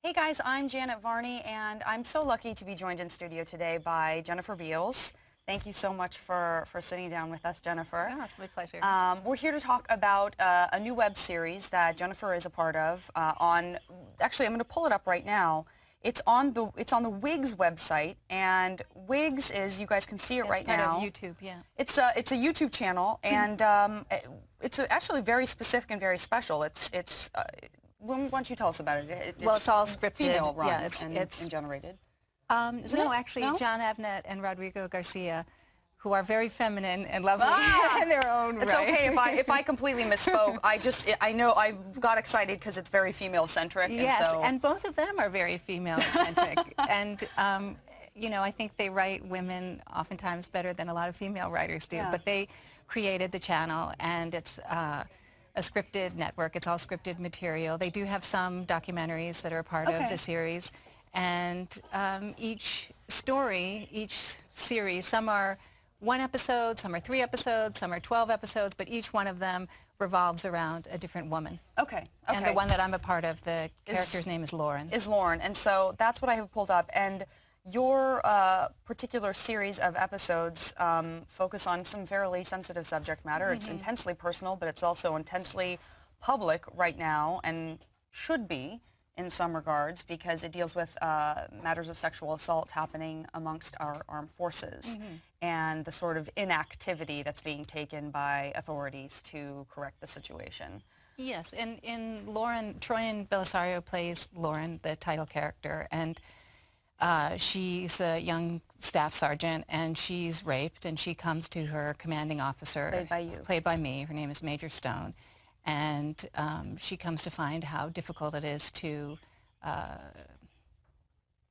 Hey guys, I'm Janet Varney, and I'm so lucky to be joined in studio today by Jennifer Beals. Thank you so much for sitting down with us, Jennifer. Oh, it's my pleasure. We're here to talk about a new web series that Jennifer is a part of. Actually, I'm going to pull it up right now. It's on the WIGS website, and WIGS is, you guys can see it right now. It's part of YouTube, yeah. It's a YouTube channel, and it's actually very specific and very special. Why don't you tell us about it? Well, it's all scripted. Female run yeah, and generated. Actually, No? John Avnet and Rodrigo Garcia, who are very feminine and lovely in their own It's right. okay if I completely misspoke. I know I got excited because it's very female-centric. Yes, and, and both of them are very female-centric. And, you know, I think they write women oftentimes better than a lot of female writers do. Yeah. But they created the channel, and it's a scripted network. It's all scripted material. They do have some documentaries that are a part of the series. And each story, each series, some are 1 episode, some are 3 episodes, some are 12 episodes, but each one of them revolves around a different woman. Okay. And the one that I'm a part of, the character's name is Lauren. And so that's what I have pulled up. And your particular series of episodes focus on some fairly sensitive subject matter. It's intensely personal, but it's also intensely public right now, and should be in some regards, because it deals with matters of sexual assault happening amongst our armed forces and the sort of inactivity that's being taken by authorities to correct the situation. Yes, and in Lauren, Troyan Belisario plays Lauren, the title character, and she's a young staff sergeant, and she's raped, and she comes to her commanding officer. Played by you. Played by me. Her name is Major Stone. And she comes to find how difficult it is to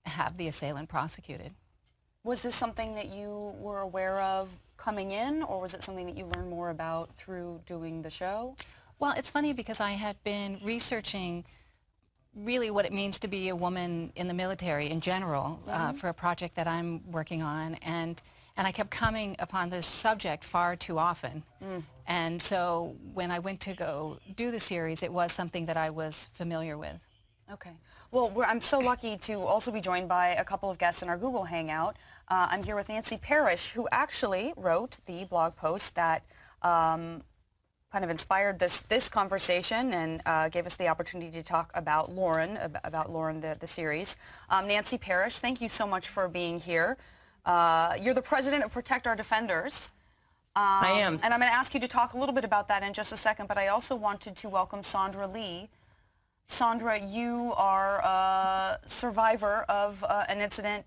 have the assailant prosecuted. Was this something that you were aware of coming in, or was it something that you learned more about through doing the show? Well, it's funny because I had been researching really what it means to be a woman in the military in general for a project that I'm working on, and I kept coming upon this subject far too often. And so when I went to go do the series, it was something that I was familiar with. Okay. Well, I'm so lucky to also be joined by a couple of guests in our Google Hangout. I'm here with Nancy Parrish, who actually wrote the blog post that kind of inspired this conversation and gave us the opportunity to talk about Lauren, the series. Nancy Parrish, thank you so much for being here. You're the president of Protect Our Defenders. I am. And I'm going to ask you to talk a little bit about that in just a second, but I also wanted to welcome Sandra Lee. Sandra, you are a survivor of an incident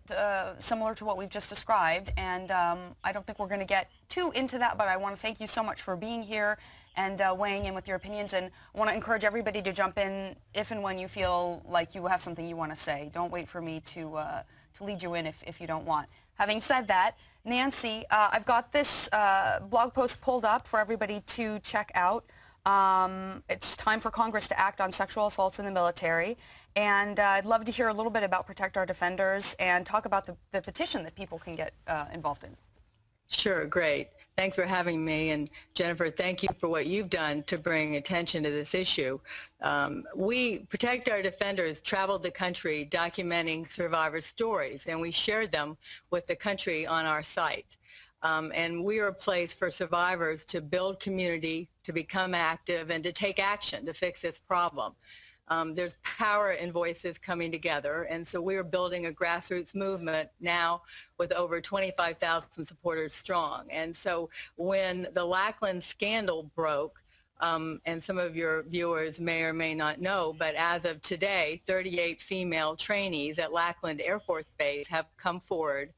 similar to what we've just described, and I don't think we're going to get too into that, but I want to thank you so much for being here and weighing in with your opinions, and I want to encourage everybody to jump in if and when you feel like you have something you want to say. Don't wait for me to lead you in if you don't want. Having said that, Nancy, I've got this blog post pulled up for everybody to check out. It's time for Congress to act on sexual assaults in the military, and I'd love to hear a little bit about Protect Our Defenders and talk about the petition that people can get involved in. Sure, great. Thanks for having me, and Jennifer, thank you for what you've done to bring attention to this issue. We, Protect Our Defenders, traveled the country documenting survivor stories, and we shared them with the country on our site. And we are a place for survivors to build community, to become active, and to take action to fix this problem. There's power in voices coming together, and so we are building a grassroots movement now with over 25,000 supporters strong. And so when the Lackland scandal broke, and some of your viewers may or may not know, but as of today, 38 female trainees at Lackland Air Force Base have come forward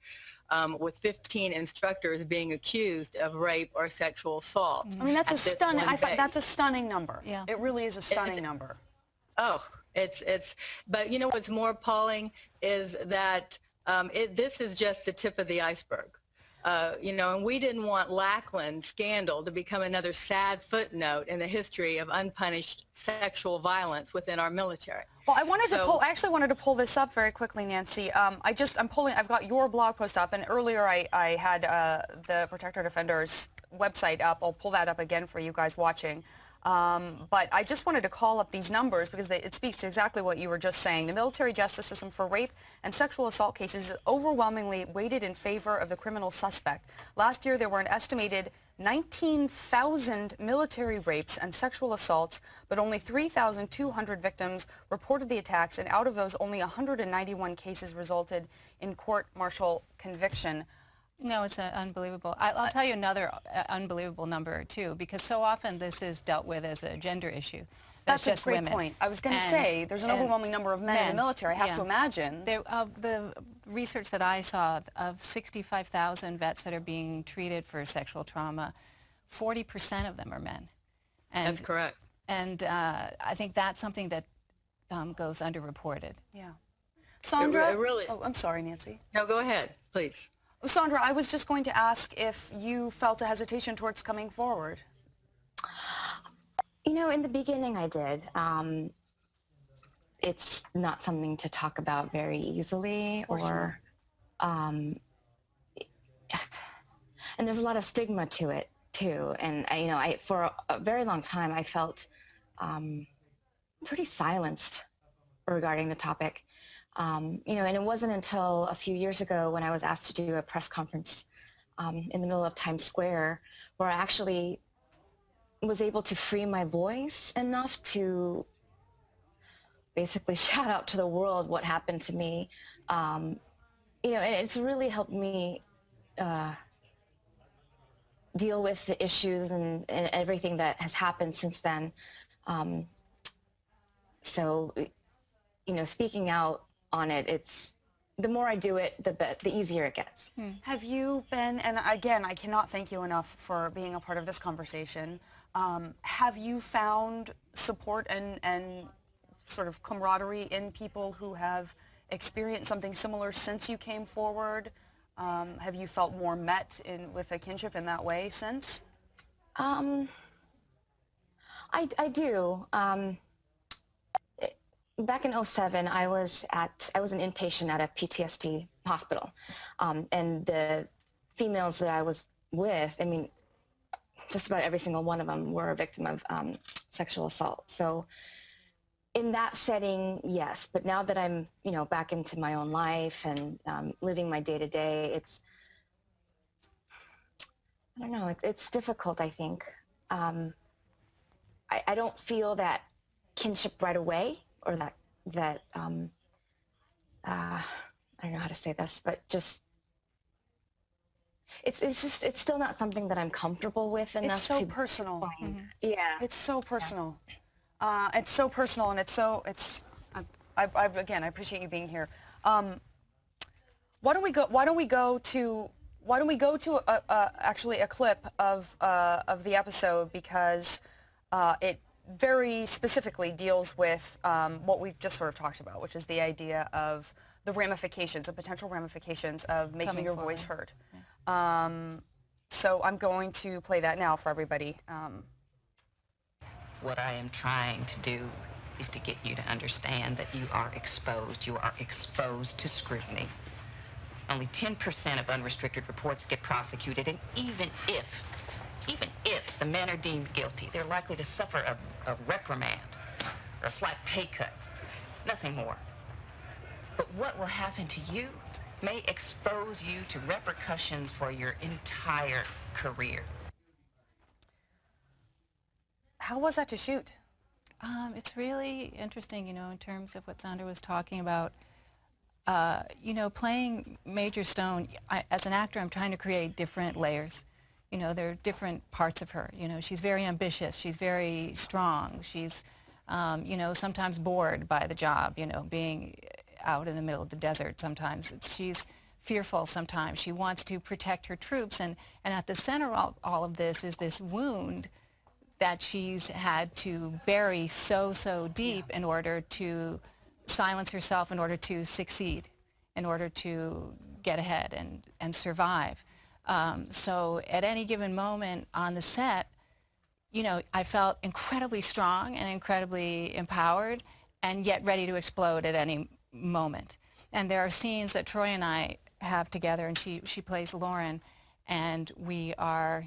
with 15 instructors being accused of rape or sexual assault. I mean, that's that's a stunning number. Yeah. It really is a stunning number. Oh, but you know what's more appalling is that this is just the tip of the iceberg. You know, and we didn't want Lackland scandal to become another sad footnote in the history of unpunished sexual violence within our military. Well, I actually wanted to pull this up very quickly, Nancy. I've got your blog post up, and earlier I had the Protect Our Defenders website up. I'll pull that up again for you guys watching. But I just wanted to call up these numbers because it speaks to exactly what you were just saying. The military justice system for rape and sexual assault cases is overwhelmingly weighted in favor of the criminal suspect. Last year, there were an estimated 19,000 military rapes and sexual assaults, but only 3,200 victims reported the attacks, and out of those, only 191 cases resulted in court-martial conviction. No, it's unbelievable. I'll tell you another unbelievable number, too, because so often this is dealt with as a gender issue. That's just a great women. point. I was going to say, there's an overwhelming number of men in the military. I have to imagine. The research that I saw, of 65,000 vets that are being treated for sexual trauma, 40% of them are men. And, that's correct. And I think that's something that goes underreported. Yeah. Sandra? It really, oh, I'm sorry, Nancy. No, go ahead, please. Sandra, I was just going to ask if you felt a hesitation towards coming forward. You know, in the beginning I did. It's not something to talk about very easily, or and there's a lot of stigma to it too. And you know, for a very long time I felt pretty silenced regarding the topic. You know, and it wasn't until a few years ago when I was asked to do a press conference in the middle of Times Square where I actually was able to free my voice enough to basically shout out to the world what happened to me. You know, and it's really helped me deal with the issues and everything that has happened since then. So, you know, speaking out on it, it's the more I do it, the easier it gets. Have you been, and again, I cannot thank you enough for being a part of this conversation, have you found support and sort of camaraderie in people who have experienced something similar since you came forward? Have you felt more met with a kinship in that way since? I do. Back in 2007, I was an inpatient at a PTSD hospital, and the females that I was with, I mean, just about every single one of them were a victim of sexual assault. So in that setting, yes, but now that I'm, you know, back into my own life and living my day-to-day, it's, I don't know, it's difficult, I think. I don't feel that kinship right away, or that I don't know how to say this, but just it's still not something that I'm comfortable with enough. It's so personal. Yeah, it's so personal. It's so personal, and again, I appreciate you being here. Why don't we go to actually a clip of the episode, because it very specifically deals with what we just sort of talked about, which is the idea of the ramifications, the potential ramifications of making your voice heard. So I'm going to play that now for everybody. What I am trying to do is to get you to understand that you are exposed. You are exposed to scrutiny. Only 10% of unrestricted reports get prosecuted, and even if the men are deemed guilty, they're likely to suffer a reprimand or a slight pay cut, nothing more. But what will happen to you may expose you to repercussions for your entire career. How was that to shoot? It's really interesting, you know, in terms of what Sandra was talking about. You know, playing Major Stone, as an actor, I'm trying to create different layers. You know, there are different parts of her. You know, she's very ambitious. She's very strong. She's, you know, sometimes bored by the job, you know, being out in the middle of the desert sometimes. She's fearful sometimes. She wants to protect her troops. And at the center of all of this is this wound that she's had to bury so deep in order to silence herself, in order to succeed, in order to get ahead and survive. So at any given moment on the set, you know, I felt incredibly strong and incredibly empowered, and yet ready to explode at any moment. And there are scenes that Troy and I have together, and she plays Lauren, and we are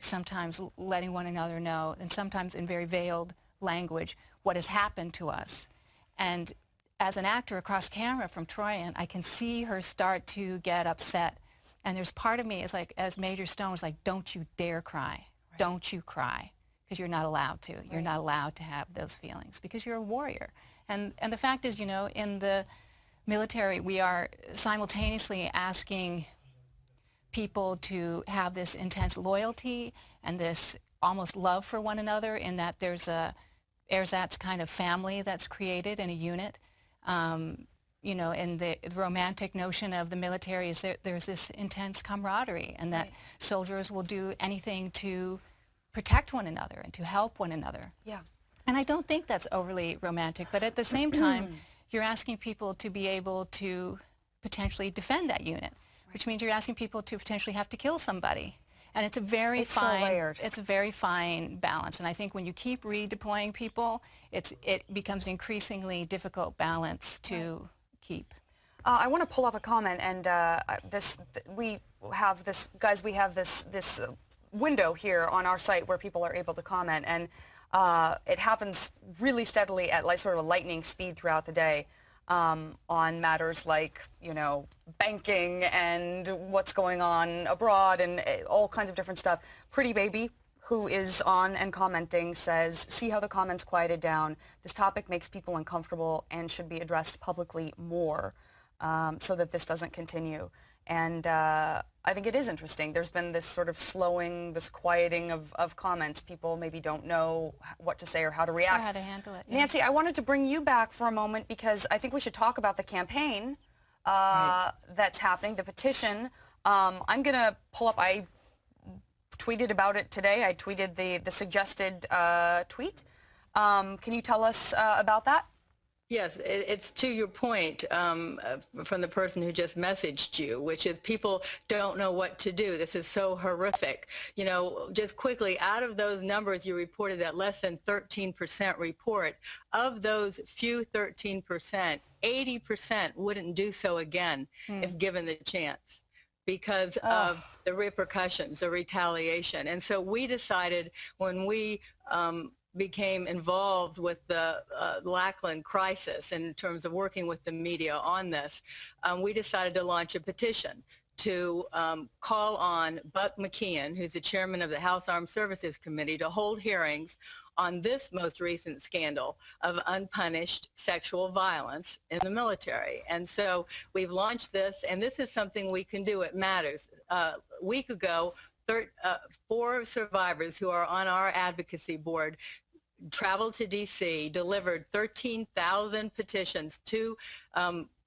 sometimes letting one another know, and sometimes in very veiled language, what has happened to us. And as an actor across camera from Troyan, I can see her start to get upset. And there's part of me is like, as Major Stone was like, don't you dare cry. Right. Don't you cry, because you're not allowed to. Right. You're not allowed to have those feelings because you're a warrior. And the fact is, you know, in the military, we are simultaneously asking people to have this intense loyalty and this almost love for one another, in that there's a ersatz kind of family that's created in a unit. You know, and the romantic notion of the military is there's this intense camaraderie, and that soldiers will do anything to protect one another and to help one another. Yeah. And I don't think that's overly romantic, but at the same time, you're asking people to be able to potentially defend that unit, which means you're asking people to potentially have to kill somebody. And it's a very fine, so layered. It's a very fine balance. And I think when you keep redeploying people, it becomes an increasingly difficult balance to keep. I want to pull up a comment, and we have this window here on our site where people are able to comment, and it happens really steadily at like sort of a lightning speed throughout the day. On matters like, you know, banking and what's going on abroad and all kinds of different stuff. Pretty Baby, who is on and commenting, says, see how the comments quieted down. This topic makes people uncomfortable and should be addressed publicly more so that this doesn't continue. And I think it is interesting. There's been this sort of slowing, this quieting of comments. People maybe don't know what to say or how to react. Or how to handle it. Yeah. Nancy, I wanted to bring you back for a moment because I think we should talk about the campaign that's happening, the petition. I'm going to pull up, I tweeted about it today. I tweeted the suggested tweet. Can you tell us about that? Yes, it's to your point from the person who just messaged you, which is people don't know what to do. This is so horrific. You know, just quickly, out of those numbers you reported that less than 13% report, of those few 13%, 80% wouldn't do so again if given the chance, because of the repercussions, the retaliation. And so we decided when we became involved with the Lackland crisis in terms of working with the media on this, we decided to launch a petition to call on Buck McKeon, who's the chairman of the House Armed Services Committee, to hold hearings on this most recent scandal of unpunished sexual violence in the military. And so we've launched this, and this is something we can do. It matters. A week ago, 4 survivors who are on our advocacy board traveled to D.C., delivered 13,000 petitions to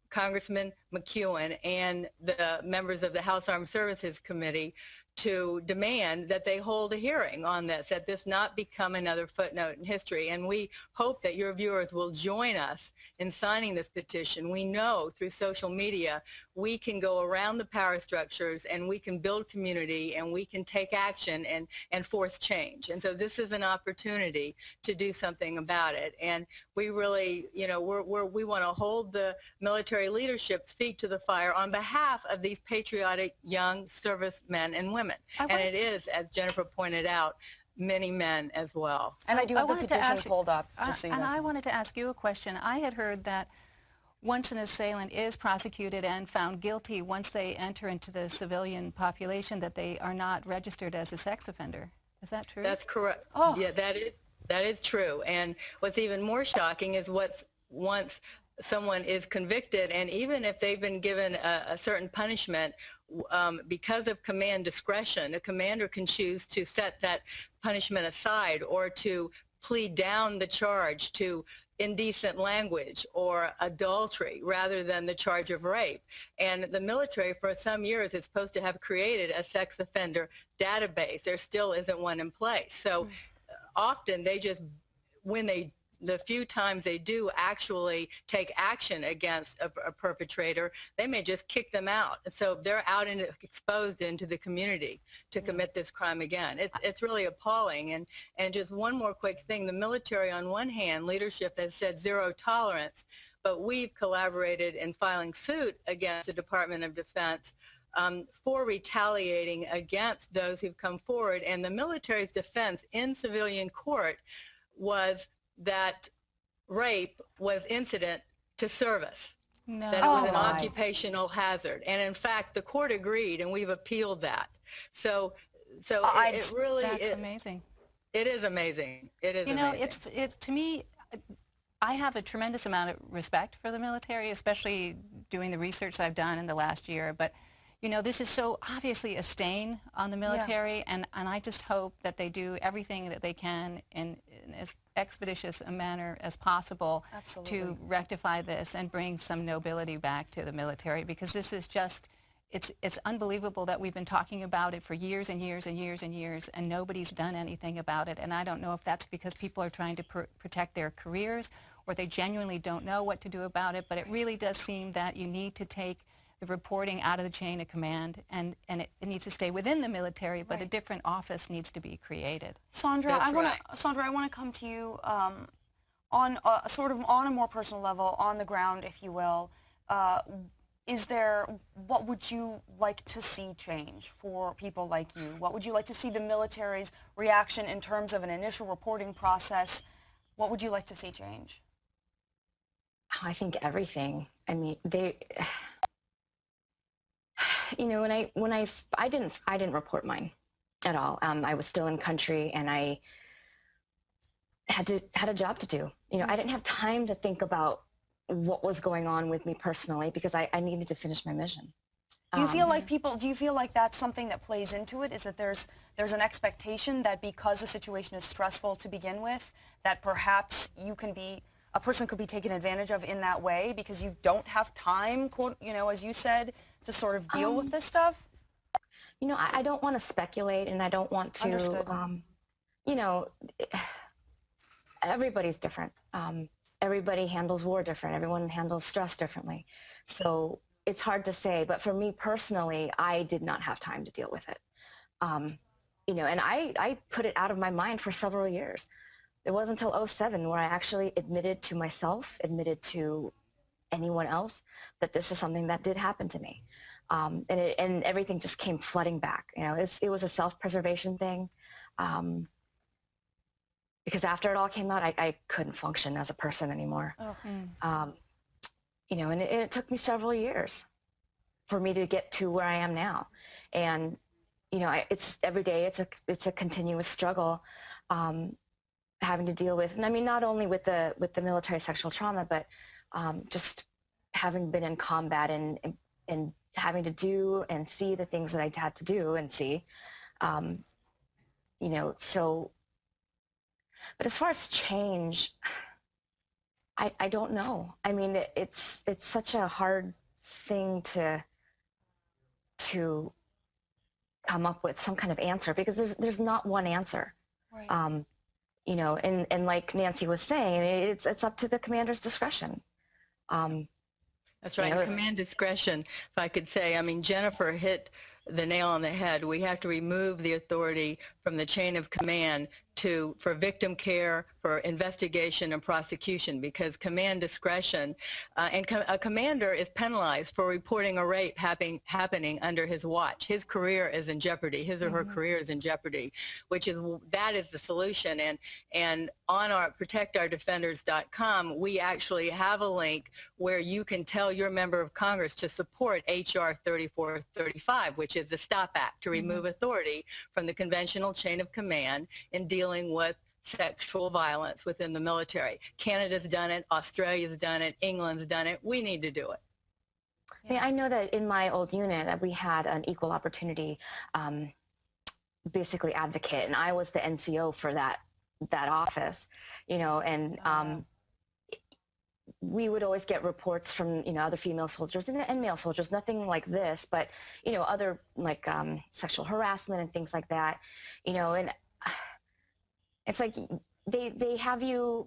Congressman McEwen and the members of the House Armed Services Committee to demand that they hold a hearing on this, that this not become another footnote in history. And we hope that your viewers will join us in signing this petition. We know through social media we can go around the power structures and we can build community and we can take action and force change. And so this is an opportunity to do something about it. And we really, you know, we want to hold the military leadership's feet to the fire on behalf of these patriotic young servicemen and women. And it is, as Jennifer pointed out, many men as well. And I do have the petitions pulled up, just so you know. And I wanted to ask you a question. I had heard that once an assailant is prosecuted and found guilty, once they enter into the civilian population, that they are not registered as a sex offender. Is that true? That's correct. Yeah, that is true. And what's even more shocking is once someone is convicted, and even if they've been given a certain punishment, because of command discretion, a commander can choose to set that punishment aside or to plead down the charge to indecent language or adultery rather than the charge of rape. And the military for some years is supposed to have created a sex offender database. There still isn't one in place. So often they just, the few times they do actually take action against a perpetrator, they may just kick them out. So they're out and exposed into the community to commit this crime again. It's really appalling. And just one more quick thing, the military on one hand, leadership has said zero tolerance, but we've collaborated in filing suit against the Department of Defense for retaliating against those who've come forward. And the military's defense in civilian court was that rape was incident to service. No. That it was an occupational hazard. And in fact, the court agreed, and we've appealed that. So it really... That's amazing. It is amazing. It is amazing. You know, it's to me, I have a tremendous amount of respect for the military, especially doing the research I've done in the last year. But, you know, this is so obviously a stain on the military, and I just hope that they do everything that they can in as expeditious a manner as possible to rectify this and bring some nobility back to the military, because this is just, it's unbelievable that we've been talking about it for years and years and years and years, and nobody's done anything about it. And I don't know if that's because people are trying to protect their careers, or they genuinely don't know what to do about it, but it really does seem that you need to take the reporting out of the chain of command, and it needs to stay within the military, but a different office needs to be created. Sandra, I want to come to you on sort of on a more personal level, on the ground, if you will. What would you like to see change for people like you? What would you like to see the military's reaction in terms of an initial reporting process? What would you like to see change? I think everything. I mean, you know, I didn't report mine at all. I was still in country, and I had a job to do. You know, I didn't have time to think about what was going on with me personally, because I needed to finish my mission. Do you feel like that's something that plays into it? Is that there's an expectation that because the situation is stressful to begin with, that perhaps a person could be taken advantage of in that way because you don't have time, quote, you know, as you said, to sort of deal with this stuff? You know, I don't want to speculate, and I don't want to, you know, everybody's different. Everybody handles war different. Everyone handles stress differently. So it's hard to say, but for me personally, I did not have time to deal with it. You know, and I put it out of my mind for several years. It wasn't until 2007 where I actually admitted to myself, admitted to anyone else, that this is something that did happen to me. And everything just came flooding back. You know, it was a self-preservation thing. Because after it all came out, I couldn't function as a person anymore. You know, and it took me several years for me to get to where I am now. And, you know, it's every day, it's a continuous struggle, having to deal with, and I mean, not only with the military sexual trauma, but just having been in combat and having to do and see the things that I had to do and see, you know, so. But as far as change, I don't know. I mean, it's such a hard thing to come up with some kind of answer, because there's not one answer. Right. You know, and like Nancy was saying, I mean, it's up to the commander's discretion. That's right. You know, command discretion, if I could say. I mean, Jennifer hit the nail on the head. We have to remove the authority from the chain of command for victim care, for investigation and prosecution, because command discretion and a commander is penalized for reporting a rape happening under his watch. His career is in jeopardy. His or her career is in jeopardy, that is the solution. And on our protectourdefenders.com, we actually have a link where you can tell your member of Congress to support H.R. 3435, which is the STOP Act, to remove authority from the conventional chain of command in dealing with sexual violence within the military. Canada's done it, Australia's done it, England's done it. We need to do it. Yeah, I know that in my old unit, we had an equal opportunity basically advocate, and I was the NCO for that office, you know, and we would always get reports from, you know, other female soldiers and male soldiers, nothing like this, but, you know, other like sexual harassment and things like that, you know, and it's like they have you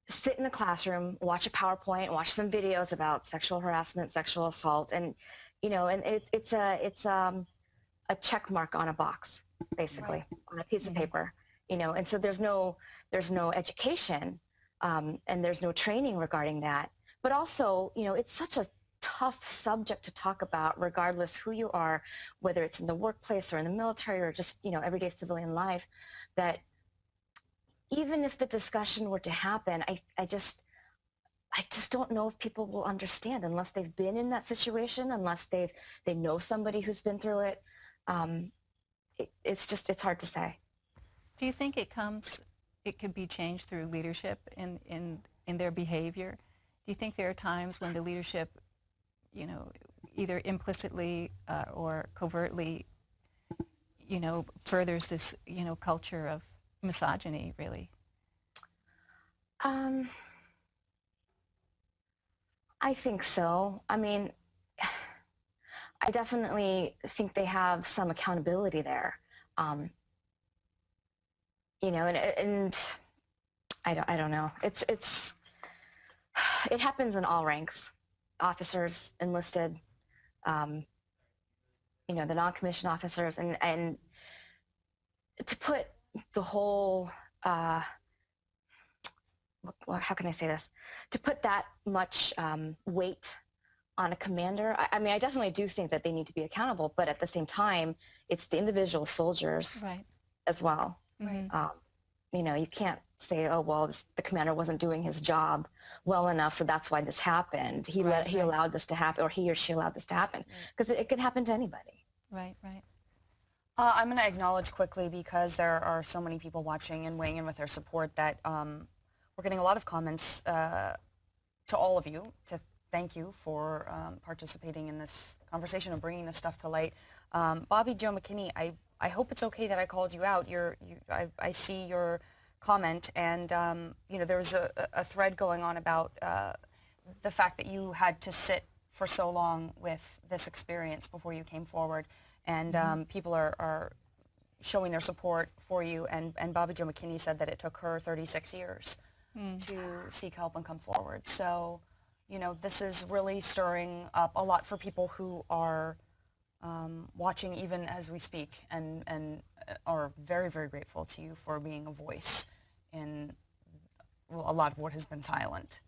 sit in the classroom, watch a PowerPoint, watch some videos about sexual harassment, sexual assault, and, you know, and it's a check mark on a box, basically, on a piece of paper, you know, and so there's no education, and there's no training regarding that. But also, you know, it's such a tough subject to talk about, regardless who you are, whether it's in the workplace or in the military or just, everyday civilian life, that even if the discussion were to happen, I just don't know if people will understand unless they've been in that situation, unless they know somebody who's been through it. It's hard to say. Do you think it could be changed through leadership in their behavior? Do you think there are times when the leadership, either implicitly or covertly, furthers this, culture of misogyny, really? I think so. I mean, I definitely think they have some accountability there. And I don't know. It happens in all ranks, officers, enlisted, the non-commissioned officers, and to put the whole, how can I say this? To put that much weight on a commander, I mean, I definitely do think that they need to be accountable, but at the same time, it's the individual soldiers as well. Right. You can't say, oh, well, the commander wasn't doing his job well enough, so that's why this happened. He allowed this to happen, or he or she allowed this to happen, because it could happen to anybody. Right, right. I'm going to acknowledge quickly, because there are so many people watching and weighing in with their support, that we're getting a lot of comments to all of you to thank you for participating in this conversation and bringing this stuff to light. Bobby Joe McKinney, I hope it's okay that I called you out. I see your comment, and there was a thread going on about the fact that you had to sit for so long with this experience before you came forward, and people are showing their support for you, and Bobby Joe McKinney said that it took her 36 years to seek help and come forward. So, this is really stirring up a lot for people who are watching even as we speak, and are very, very grateful to you for being a voice in a lot of what has been silent.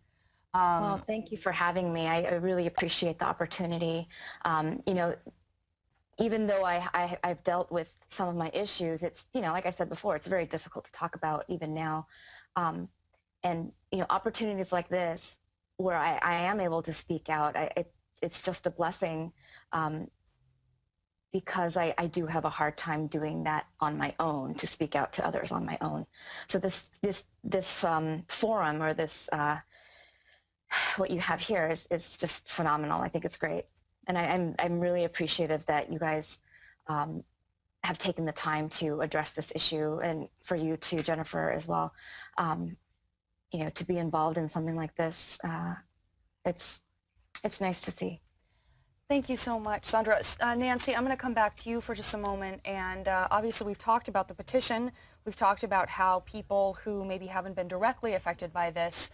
Well, thank you for having me. I really appreciate the opportunity. Even though I've dealt with some of my issues, it's, like I said before, it's very difficult to talk about even now. And, opportunities like this, where I am able to speak out, it's just a blessing, because I do have a hard time doing that on my own, to speak out to others on my own. So this forum, or this, what you have here is just phenomenal. I think it's great. And I'm really appreciative that you guys have taken the time to address this issue, and for you too, Jennifer, as well. To be involved in something like this, it's nice to see. Thank you so much, Sandra. Nancy, I'm going to come back to you for just a moment. And obviously, we've talked about the petition. We've talked about how people who maybe haven't been directly affected by this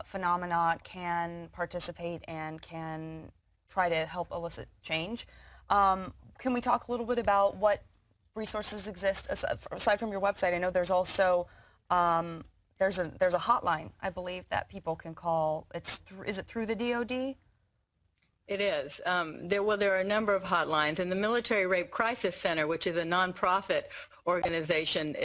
phenomena can participate and can try to help elicit change. Can we talk a little bit about what resources exist aside from your website? I know there's also there's a hotline, I believe, that people can call. Is it through the DoD? It is. There are a number of hotlines, and the Military Rape Crisis Center, which is a nonprofit organization,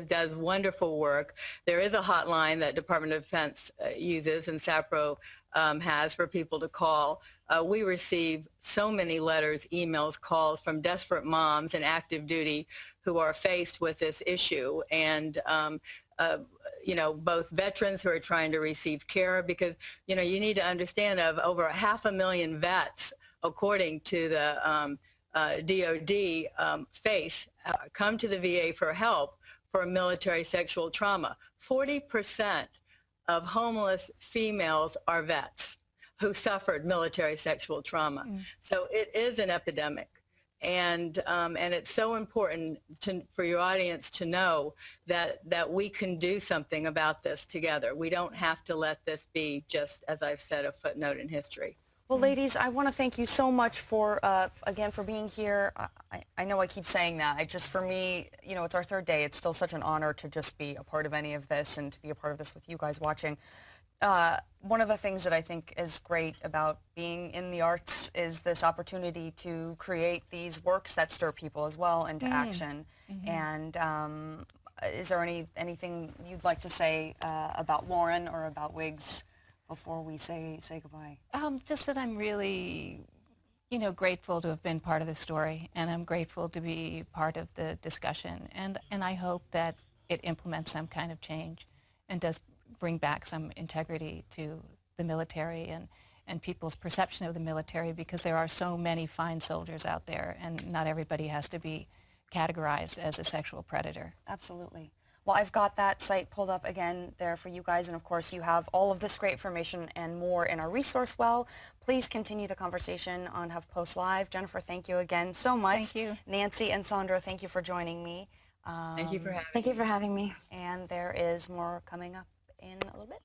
does wonderful work. There is a hotline that Department of Defense uses, and SAPRO has, for people to call. We receive so many letters, emails, calls from desperate moms in active duty who are faced with this issue, and both veterans who are trying to receive care, because, you need to understand, of over 500,000 vets, according to the DOD, come to the VA for help for military sexual trauma. 40% of homeless females are vets who suffered military sexual trauma. So it is an epidemic. And it's so important for your audience to know that we can do something about this together. We don't have to let this be just, as I've said, a footnote in history. Well, ladies, I want to thank you so much for, again, for being here. I know I keep saying that. For me, it's our third day. It's still such an honor to just be a part of any of this and to be a part of this with you guys watching. one of the things that I think is great about being in the arts is this opportunity to create these works that stir people as well into action. And is there anything you'd like to say about Lauren or about WIGS before we say goodbye? Just that I'm really, grateful to have been part of the story, and I'm grateful to be part of the discussion. And I hope that it implements some kind of change and does bring back some integrity to the military and people's perception of the military, because there are so many fine soldiers out there, and not everybody has to be categorized as a sexual predator. Absolutely. Well, I've got that site pulled up again there for you guys, and of course you have all of this great information and more in our resource well. Please continue the conversation on HuffPost Live. Jennifer, thank you again so much. Thank you. Nancy and Sandra, thank you for joining me. Thank you for having me. Thank you for having me. And there is more coming up in a little bit.